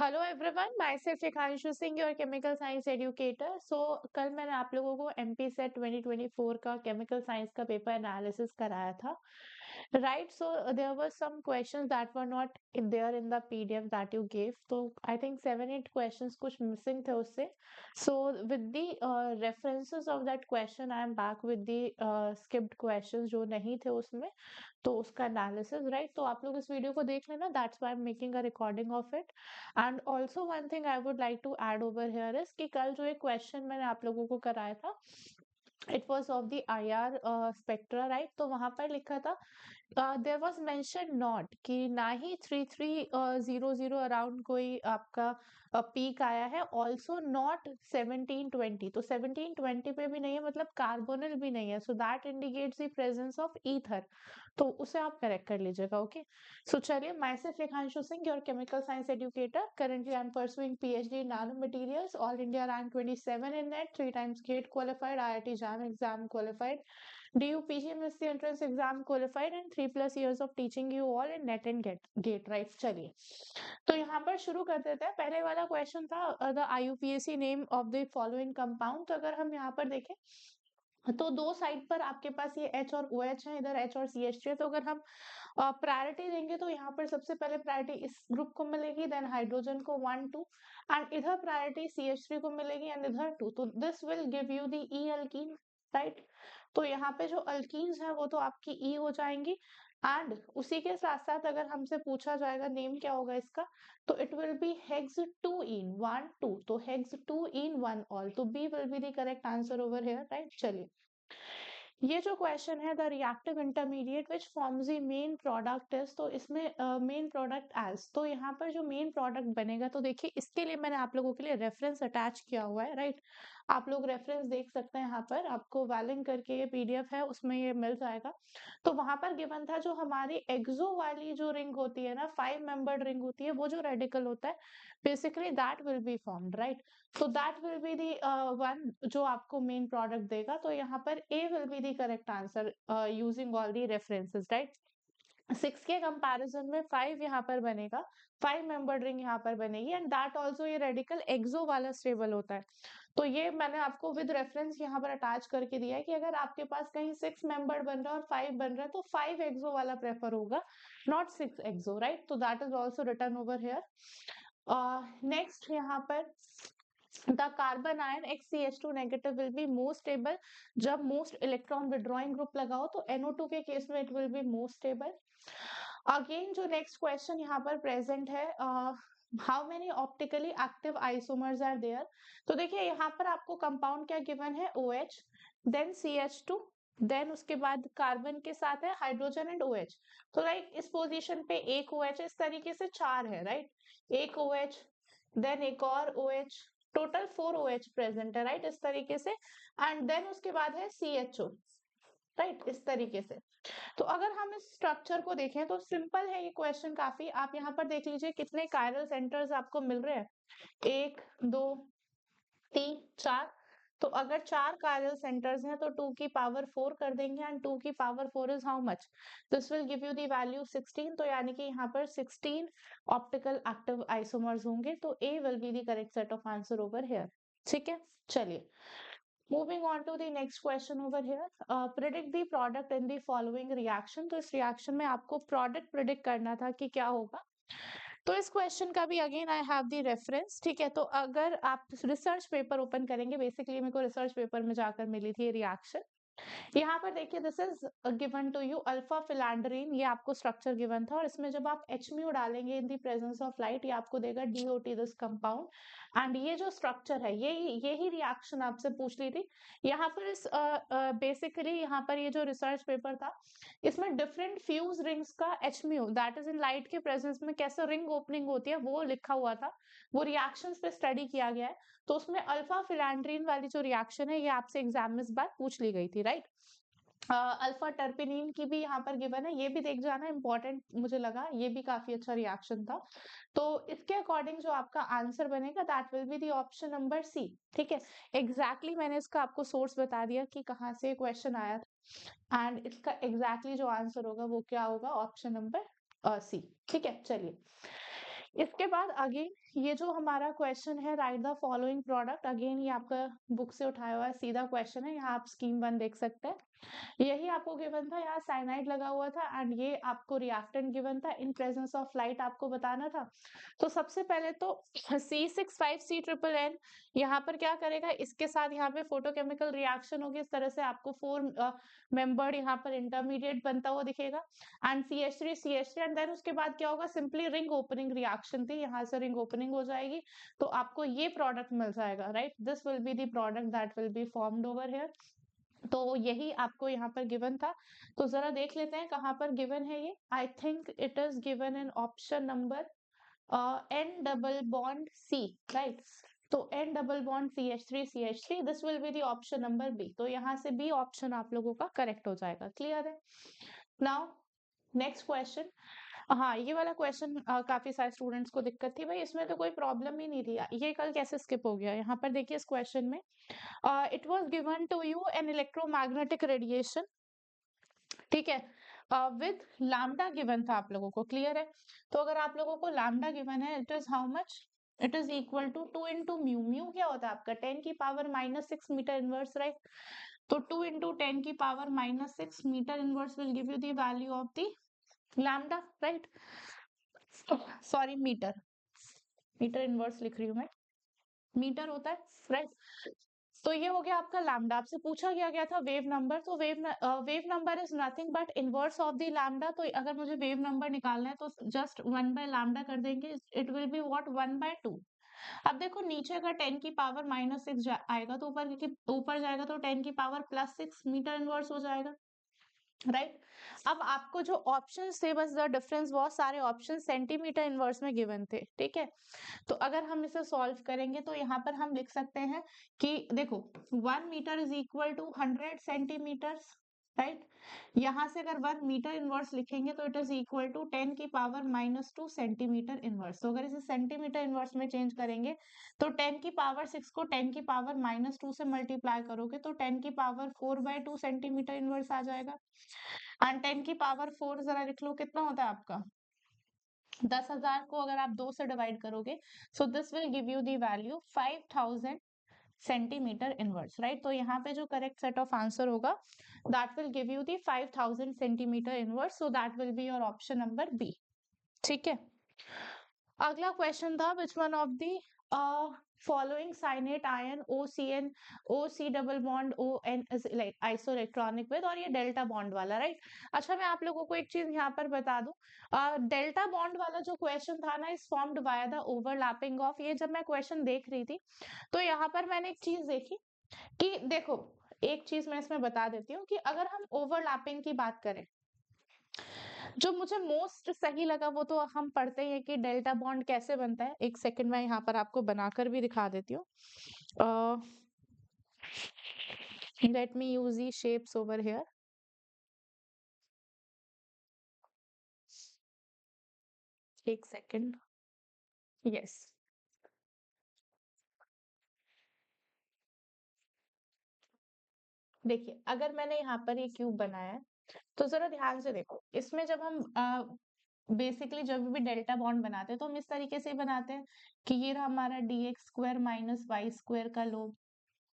Hello everyone, myself Shikhanshu Singh, your chemical science educator. कल मैंने आप लोगों को एमपी सेट 2024 का केमिकल साइंस का पेपर एनालिसिस कराया था, right? So there were some questions that were not there in the PDF that you give. तो आई थिंक 7-8 क्वेश्चंस कुछ मिसिंग थे उससे। So with the references of that question I am back with the skipped questions जो नहीं थे उसमें, तो उसका एनालिसिस, राइट? तो आप लोग इस वीडियो को देख लेना, that's why I am making a recording of it. And also one thing I would like to add over here is कि कल जो एक क्वेश्चन मैंने आप लोगों को कराया था, it was of the IR spectra, right? तो वहां पर लिखा था देयर वाज मेंशन नॉट कि ना ही 3300 अराउंड कोई आपका पीक आया है, ऑल्सो नॉट 1720। तो 1720 पे भी नहीं है, मतलब कार्बोनिल भी नहीं है, so that indicates the presence of ether. तो उसे आप करेक्ट कर लीजिएगा, ओके? सो चलिए, myself Rekhanshu Singh, your chemical science educator. Currently I'm pursuing PhD in nanomaterials, all India rank 27 in NET, 3 times GATE qualified, IIT JAM exam qualified, DUPGMSC entrance exam qualified, and 3+ years of teaching you all in NET and GATE, right? चलिए, तो यहाँ पर शुरू कर देते हैं। पहले वाला क्वेश्चन था the IUPAC name of the following compound. तो अगर हम यहाँ पर देखें तो दो साइड पर आपके पास ये H और OH है, इधर H और CH3 है। तो अगर हम प्रायोरिटी देंगे तो यहाँ पर सबसे पहले प्रायोरिटी इस ग्रुप को मिलेगी, देन हाइड्रोजन को 1 2, एंड इधर प्रायोरिटी CH3 को मिलेगी एंड इधर 2। तो this will give you the E alkyne, right? तो यहाँ पे जो अल्कीन्स है वो तो आपकी ई हो जाएंगी। एंड उसी के साथ साथ अगर हमसे पूछा जाएगा नेम क्या होगा इसका, तो it will be hex 2 en 1 2। तो हेक्स 2 इन 1 ऑल, तो be will be the correct answer over here, right? चलिए, ये जो क्वेश्चन है the reactive intermediate which forms the main product is, तो इसमें मेन प्रोडक्ट एज, तो यहाँ पर जो मेन प्रोडक्ट बनेगा, तो देखिए इसके लिए मैंने आप लोगों के लिए रेफरेंस अटैच किया हुआ है, राइट? आप लोग रेफरेंस देख सकते हैं, यहाँ पर आपको वैलिंग करके ये PDF है, उसमें ये मिल जाएगा। तो वहां पर गिवन था जो हमारी एक्सो वाली जो रिंग होती है ना, 5 मेंबर्ड रिंग होती है, वो जो रेडिकल होता है basically that will be formed, right? So that will be the one जो आपको मेन प्रोडक्ट देगा। तो यहाँ पर A will be the correct answer using all the references, right? 6 के कंपैरिजन में 5 यहाँ पर बनेगा, 5 मेंबर्ड रिंग यहाँ पर बनेगी, एंड दैट ऑल्सो ये रेडिकल एक्सो वाला स्टेबल होता है। तो ये मैंने आपको विद रेफरेंस यहाँ पर अटैच करके दिया है कि अगर आपके पास कहीं 6 मेंबर्ड बन रहा है और 5 बन रहा है तो 5 एक्सो वाला प्रेफर होगा, नॉट 6 एक्सो, राइट? तो that is also written over here. Next यहाँ पर the carbon ion XCH2 negative will be more stable जब most electron withdrawing group लगाओ, तो NO2 के केस में it will be more stable। Again जो next question यहाँ पर प्रेजेंट है, how many optically active isomers are there. तो देखिए यहाँ पर आपको कंपाउंड क्या गिवन है, OH, देन CH2, देन उसके बाद कार्बन के साथ है हाइड्रोजन एंड OH। तो लाइक इस पोजीशन पे एक OH, इस तरीके से 4 है, राइट? एक OH, देन एक और OH, टोटल 4 OH प्रेजेंट है, राइट? इस तरीके से, एंड देन उसके बाद है CHO, राइट? इस तरीके से। तो अगर हम इस स्ट्रक्चर को देखें तो सिंपल है ये क्वेश्चन काफी। आप यहाँ पर देख लीजिए कितने कायरल सेंटर्स आपको मिल रहे हैं, 1 2 3 4। तो अगर 4 कायरल सेंटर्स हैं तो 2 की पावर 4 कर देंगे, एंड 2 की power 4 is how much, this will give you the value 16। तो यानी कि यहाँ पर 16 ऑप्टिकल एक्टिव आइसोमर्स होंगे। तो A will be the correct set of answer over here, ठीक है? चलिए, moving on to the next question over here, predict the product in the following reaction. तो इस रिएक्शन में आपको प्रोडक्ट प्रिडिक्ट करना था कि क्या होगा। तो इस क्वेश्चन का भी again I have the reference, ठीक है? तो अगर आप रिसर्च पेपर ओपन करेंगे, बेसिकली मेरे को रिसर्च पेपर में जाकर मिली थी ये रिएक्शन। यहाँ पर देखिए, this is given to you alpha phellandrene, ये आपको स्ट्रक्चर गिवन था, और इसमें जब आप HMu डालेंगे in the presence of light, ये आपको देगा DOT, दिस कंपाउंड। एंड ये जो स्ट्रक्चर है, यही रिएक्शन आपसे पूछ ली थी। यहाँ पर इस बेसिकली यहाँ पर ये जो रिसर्च पेपर था, इसमें डिफरेंट फ्यूज रिंग्स का HMu, that is in light के प्रेजेंस में कैसे रिंग ओपनिंग होती है, वो लिखा हुआ था। वो रिएक्शंस पे स्टडी किया गया है। तो उसमें अल्फा फिलांड्रीन वाली जो रिएक्शन है, ये आपसे एग्जाम में इस बार पूछ ली गई थी, राइट? अल्फा टर्पिनिन की भी यहाँ पर गिवन है, ये भी देख जाना, इंपॉर्टेंट मुझे लगा, ये भी काफी अच्छा रिएक्शन था। तो इसके अकॉर्डिंग जो आपका आंसर बनेगा that will be the option number C, ठीक है? एग्जैक्टली मैंने इसका आपको सोर्स बता दिया कि कहाँ से क्वेश्चन आया था, एंड इसका एग्जैक्टली जो आंसर होगा वो क्या होगा, ऑप्शन नंबर C, ठीक है? चलिए, इसके बाद अगेन ये जो हमारा क्वेश्चन है, right the following product, again ये आपका बुक से उठाया हुआ है, सीधा क्वेश्चन है, यहाँ आप स्कीम 1 देख सकते हैं। यही आपको गिवन था, यहाँ साइनाइड लगा हुआ था एंड ये आपको रिएक्टेंट गिवन था, इन प्रेजेंस ऑफ लाइट आपको बताना था। तो सबसे पहले तो C65C-NNN यहाँ पर क्या करेगा, इसके साथ यहाँ पे फोटोकेमिकल रिएक्शन होगी, इस तरह से आपको 4 मेंबर्ड यहाँ पर इंटरमीडिएट बनता हुआ दिखेगा एंड CH3 एंड देन उसके बाद क्या होगा, सिंपली रिंग ओपनिंग रिएक्शन थी, यहाँ से रिंग ओपनिंग हो जाएगी, तो आपको ये प्रोडक्ट मिल जाएगा, right. This will be the product that will be formed over here. तो यही आपको यहाँ पर गिवन था। तो जरा देख लेते हैं कहाँ पर गिवन है ये। I think it is given in option number N double bond C, right. तो N double bond CH3 this will be the option number B। तो यहाँ से B ऑप्शन आप लोगों का करेक्ट हो जाएगा। क्लियर है? Now next question. हाँ, ये वाला क्वेश्चन काफी सारे स्टूडेंट्स को दिक्कत थी, भाई इसमें तो कोई प्रॉब्लम ही नहीं थी, ये कल कैसे स्किप हो गया। यहाँ पर देखिए इस क्वेश्चन में it was given to you an electromagnetic radiation, ठीक है, विद लैम्डा गिवन था आप लोगों को। क्लियर है? तो अगर आप लोगों को लैम्डा गिवन है, it is how much, it is equal to 2 into mu. Mu क्या होता है आपका 10 की पावर -6 मीटर इनवर्स, राइट। तो 2 इंटू 10 की power -6 metre inverse will give you the value of the lambda, right. Sorry, metre, metre inverse लिख रही हूँ मैं, मीटर होता है, राइट। तो ये हो गया आपका लैम्डा। आपसे पूछा गया था वेव नंबर, तो wave number is nothing but inverse of the lambda. तो अगर मुझे वेव नंबर निकालना है तो जस्ट 1/लैम्डा कर देंगे, इट विल बी व्हाट 1/2। अब देखो नीचे अगर 10 की पावर -6 आएगा तो ऊपर जाएगा तो 10 की पावर +6 मीटर इनवर्स हो जाएगा, राइट। अब आपको जो ऑप्शन थे, बस द डिफरेंस बहुत सारे ऑप्शन सेंटीमीटर इनवर्स में गिवन थे, ठीक है। तो अगर हम इसे सॉल्व करेंगे तो यहाँ पर हम लिख सकते हैं कि देखो 1 metre is equal to 100 centimetre, right. यहाँ से अगर 1 मीटर इनवर्स लिखेंगे तो इट इज इक्वल टू 10 की पावर -2 सेंटीमीटर इनवर्स। तो अगर इसे सेंटीमीटर इनवर्स में चेंज करेंगे तो 10 की पावर 6 को 10 की पावर -2 से मल्टीप्लाई करोगे तो 10 की पावर 4/2 सेंटीमीटर इनवर्स आ जाएगा। एंड 10 की पावर 4 जरा लिख लो, कितना होता है आपका 10,000 को अगर आप 2 से डिवाइड करोगे, so this will give you the value 5000 centimetre inverse, right. तो यहाँ पे जो करेक्ट सेट ऑफ आंसर होगा that will give you the 5000 centimetre inverse, so that will be your option number B, ठीक है। अगला क्वेश्चन था which one of the following cyanate ion OCN OC double bond ON is isoelectronic with, और ये delta bond वाला, right. अच्छा, मैं आप लोगों को एक चीज यहाँ पर बता दूं, डेल्टा बॉन्ड वाला जो क्वेश्चन था ना, is formed via the overlapping of. ये जब मैं क्वेश्चन देख रही थी तो यहाँ पर मैंने एक चीज देखी कि देखो, एक चीज मैं इसमें बता देती हूँ कि अगर हम ओवरलैपिंग की बात करें, जो मुझे मोस्ट सही लगा वो तो हम पढ़ते हैं कि डेल्टा बॉन्ड कैसे बनता है। एक सेकंड मैं यहाँ पर आपको बनाकर भी दिखा देती हूँ। Let me use the shapes over here. एक सेकंड, यस। देखिए, अगर मैंने यहाँ पर ये क्यूब बनाया है तो जरा ध्यान से देखो, इसमें जब हम बेसिकली जब भी डेल्टा बॉन्ड बनाते हैं तो हम इस तरीके से ही बनाते हैं कि ये रहा हमारा dx² - y² का लोब,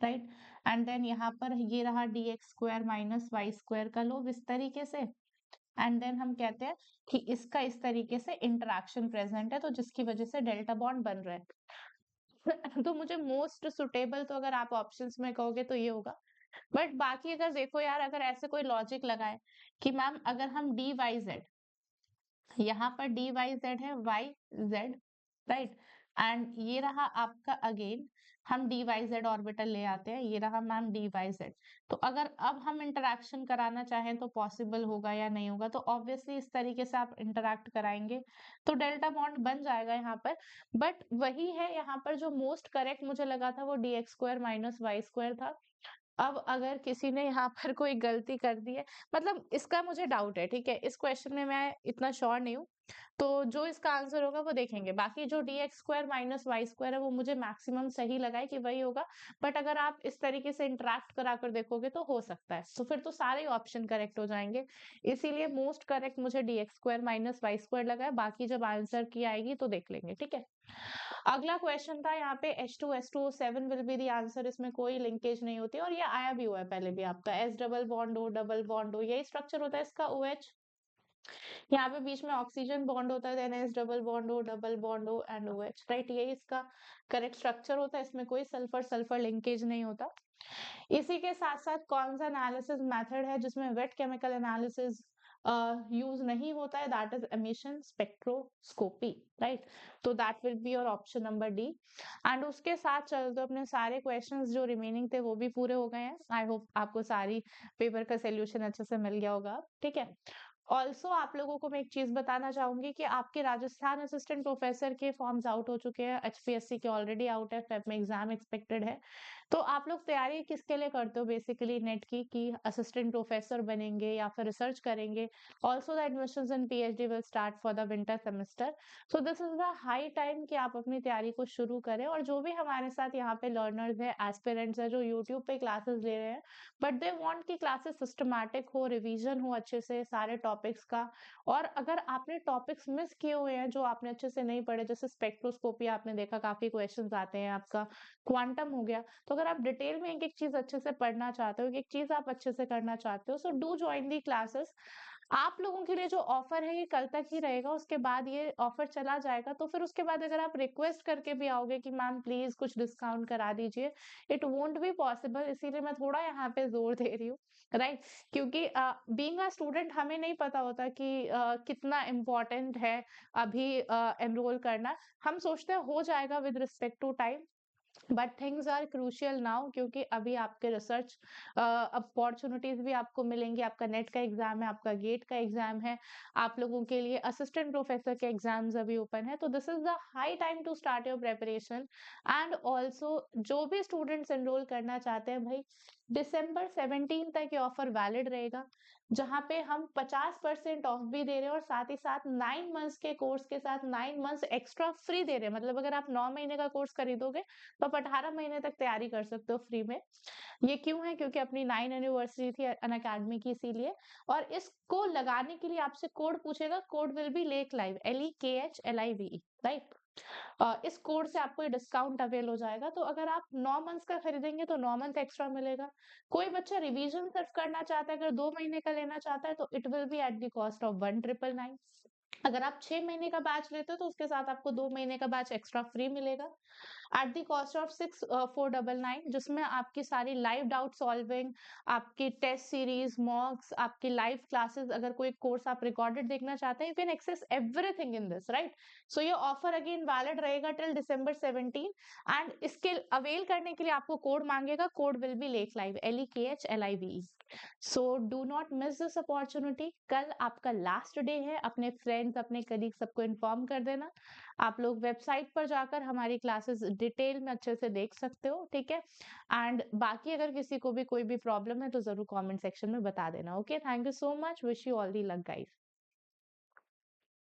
राइट। एंड देन यहाँ पर ये रहा dx² - y² का लोब, इस तरीके से। एंड देन हम कहते हैं कि इसका इस तरीके से इंटरेक्शन प्रेजेंट है, तो जिसकी वजह से डेल्टा बॉन्ड बन रहा है। तो मुझे मोस्ट सुटेबल तो अगर आप ऑप्शंस में कहोगे तो ये होगा। बट बाकी अगर देखो यार, अगर ऐसे कोई लॉजिक लगाए कि मैम अगर हम dy z, यहाँ पर dy z है yz, राइट। एंड ये रहा आपका अगेन, हम dy z ऑर्बिटल ले आते हैं, ये रहा मैम dy z। तो अगर अब हम इंटरेक्शन कराना चाहें तो पॉसिबल होगा या नहीं होगा, तो ऑब्वियसली इस तरीके से आप इंटरेक्ट कराएंगे तो डेल्टा बॉन्ड बन जाएगा यहाँ पर। बट वही है, यहाँ पर जो मोस्ट करेक्ट मुझे लगा था वो dx² - y² था। अब अगर किसी ने यहाँ पर कोई गलती कर दी है, मतलब इसका मुझे डाउट है, ठीक है, इस क्वेश्चन में मैं इतना श्योर नहीं हूँ, तो जो इसका आंसर होगा वो देखेंगे। बाकी जो dx square minus Y square है वो मुझे मैक्सिमम सही लगा है कि वही होगा, बट अगर आप इस तरीके से इंटरेक्ट करा कर देखोगे तो हो सकता है, तो फिर तो सारे ऑप्शन करेक्ट हो जाएंगे। इसीलिए मोस्ट करेक्ट मुझे dx square minus Y square लगा है। बाकी जब आंसर की आएगी तो देख लेंगे, ठीक है। अगला क्वेश्चन था यहाँ पे H2SO7 will be the answer. इसमें कोई लिंकेज नहीं होती और ये आया भी हुआ है पहले भी आपका, S double bond O double bond O, यही स्ट्रक्चर होता है इसका OH। यहाँ पे बीच में ऑक्सीजन बॉन्ड होता है, then S double bond O double bond O and OH, right. यही इसका करेक्ट स्ट्रक्चर होता है, इसमें कोई सल्फर सल्फर लिंकेज नहीं होता। इसी के साथ साथ कौन सा एनालिसिस मेथड है जिसमें वेट केमिकल एनालिसिस यूज नहीं होता है, that is emission spectroscopy, right. तो that will be your option number D. And उसके साथ चलते अपने सारे क्वेश्चंस जो रिमेनिंग थे वो भी पूरे हो गए हैं। आई होप आपको सारी पेपर का सोल्यूशन अच्छे से मिल गया होगा, ठीक है। ऑल्सो आप लोगों को मैं एक चीज बताना चाहूंगी कि आपके राजस्थान असिस्टेंट प्रोफेसर के फॉर्म्स आउट हो चुके हैं, एचपीएससी के ऑलरेडी आउट है, फेब में एग्जाम एक्सपेक्टेड है। तो आप लोग तैयारी किसके लिए करते हो बेसिकली नेट की, कि असिस्टेंट प्रोफेसर बनेंगे या फिर रिसर्च करेंगे। Also the admissions in PhD will start for the winter semester, so this is the high time कि आप अपनी तैयारी को शुरू करें। और जो भी हमारे साथ यहाँ पे लर्नर्स है, एस्पिरेंट्स है, जो यूट्यूब पे क्लासेस ले रहे हैं, बट दे वांट की क्लासेस सिस्टमैटिक हो, रिवीजन हो अच्छे से सारे टॉपिक्स का। और अगर आपने टॉपिक्स मिस किए हुए हैं जो आपने अच्छे से नहीं पढ़े, जैसे स्पेक्ट्रोस्कोपी आपने देखा काफी क्वेश्चंस आते हैं, आपका क्वांटम हो गया, तो अगर आप डिटेल में एक एक चीज अच्छे से पढ़ना चाहते हो, एक एक चीज आप अच्छे से करना चाहते हो, so do join the classes. आप लोगों के लिए जो ऑफर है ये कल तक ही रहेगा, उसके बाद ये ऑफर चला जाएगा। तो फिर उसके बाद अगर आप रिक्वेस्ट करके भी आओगे कि मैम प्लीज कुछ डिस्काउंट करा दीजिए, इट वोंट बी पॉसिबल। इसीलिए मैं थोड़ा यहाँ पे जोर दे रही हूँ, राइट। क्योंकि बीइंग अ स्टूडेंट हमें नहीं पता होता कि कितना इम्पोर्टेंट है अभी एनरोल करना। हम सोचते हैं हो जाएगा with respect to time, but things are crucial now, क्योंकि अभी आपके रिसर्च अपॉर्चुनिटीज भी आपको मिलेंगी। आपका नेट का एग्जाम है, आपका गेट का एग्जाम है, आप लोगों के लिए असिस्टेंट प्रोफेसर के एग्जाम्स अभी ओपन है। तो this is the high time to start your preparation. And also जो भी स्टूडेंट्स एनरोल करना चाहते हैं भाई, दिसंबर 17 तक ये ऑफर वैलिड रहेगा, जहां पे हम 50% ऑफ भी दे रहे हैं और साथ ही साथ 9 मंथ्स के कोर्स के साथ 9 मंथ्स एक्स्ट्रा फ्री दे रहे हैं। मतलब अगर आप 9 महीने का कोर्स खरीदोगे तो आप 18 महीने तक तैयारी कर सकते हो फ्री में। ये क्यों है? क्योंकि अपनी 9 एनिवर्सरी थी अन अकेडमी की, इसीलिए। और इसको लगाने के लिए आपसे कोड पूछेगा, code will be Lekh live, LEKHLIVE, right. इस कोड से आपको ये डिस्काउंट अवेल हो जाएगा। तो अगर आप 9 मंथ्स का खरीदेंगे तो 9 मंथ एक्स्ट्रा मिलेगा। कोई बच्चा रिवीजन सिर्फ करना चाहता है, अगर 2 महीने का लेना चाहता है, तो it will B at the cost of 1999। अगर आप 6 महीने का बैच लेते हो तो उसके साथ आपको 2 महीने का बैच एक्स्ट्रा फ्री मिलेगा एट द कॉस्ट ऑफ 6499, जिसमें आपकी सारी लाइव डाउट सॉल्विंग, आपकी टेस्ट सीरीज, मॉक्स, आपकी लाइव क्लासेस, अगर कोई कोर्स आप रिकॉर्डेड देखना चाहते हैं, you can access everything in this, right. So ये ऑफर अगेन वैलिड रहेगा टिल दिसंबर 17। एंड इसके अवेल करने के लिए आपको कोड मांगेगा, code will be Lekh live, LEKHLIVE। So do not miss this opportunity. कल आपका लास्ट डे है, अपने फ्रेंड्स, अपने कलीग सबको इन्फॉर्म कर देना। आप लोग वेबसाइट पर जाकर हमारी क्लासेस डिटेल में अच्छे से देख सकते हो, ठीक है। एंड बाकी अगर किसी को भी कोई भी प्रॉब्लम है तो जरूर कमेंट सेक्शन में बता देना। Okay, thank you so much, wish you all the luck guys.